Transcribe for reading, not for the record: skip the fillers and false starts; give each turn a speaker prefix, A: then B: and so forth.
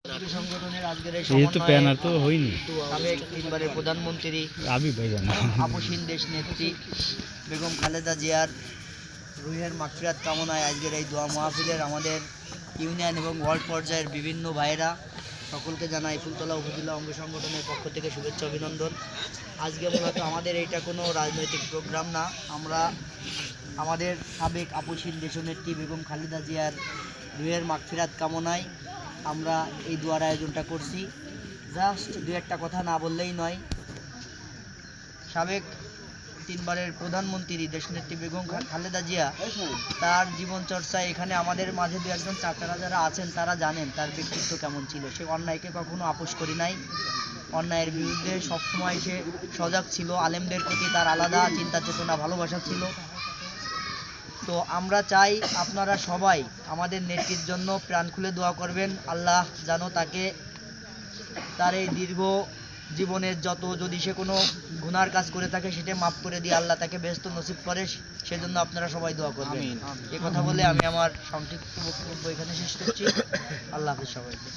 A: সংগঠনের আজকের এই
B: এই তো প্যানার তো
A: সমন্বয়ে
B: হয়নি
A: সাবেক তিনবারের প্রধানমন্ত্রী
B: আবি ভাই জানো
A: আপসহীন দেশ নেত্রী বেগম খালেদা জিয়ার রুহের মাগফিরাত কামনায় আজকের এই দোয়া মাহফিলের আমাদের ইউনিয়ন এবং ওয়ার্ল্ড পর্যায়ের বিভিন্ন ভাইয়েরা সকলকে জানাই ফুলতলা উপজেলা অঙ্গ সংগঠনের পক্ষ থেকে শুভেচ্ছা অভিনন্দন। আজকে মূলত আমাদের এইটা কোনো রাজনৈতিক প্রোগ্রাম না, আমরা আমাদের সাবেক আপসহীন দেশনেত্রী বেগম খালেদা জিয়ার রুহের মাগফিরাত কামনায় আমরা এই দোয়ার আয়োজনটা করছি। জাস্ট দু একটা কথা না বললেই নয়, সাবেক তিনবারের প্রধানমন্ত্রী দেশনেত্রী বেগম খালেদা জিয়া তার জীবন চর্চায় এখানে আমাদের মাঝে দু একজন চাচারা যারা আছেন তারা জানেন তার ব্যক্তিত্ব কেমন ছিল। সে অন্যায়কে কখনো আপোষ করি নাই, অন্যায়ের বিরুদ্ধে সবসময় সে সজাগ ছিল, আলেমদের প্রতি তার আলাদা চিন্তা চেতনা ভালোবাসা ছিল। তো আমরা চাই আপনারা সবাই আমাদের নেত্রীর জন্য প্রাণ খুলে দোয়া করবেন, আল্লাহ যেন তাকে তার এই দীর্ঘ জীবনের যত যদি সে কোনো গুনার কাজ করে থাকে সেটা মাফ করে দিয়ে আল্লাহ তাকে বেহেশত নসিব করে, সেজন্য আপনারা সবাই দোয়া করবেন। এই কথা বলে আমি আমার সংক্ষিপ্ত বক্তব্য এখানে শেষ করছি। আল্লাহ হাফেজ সবাইকে।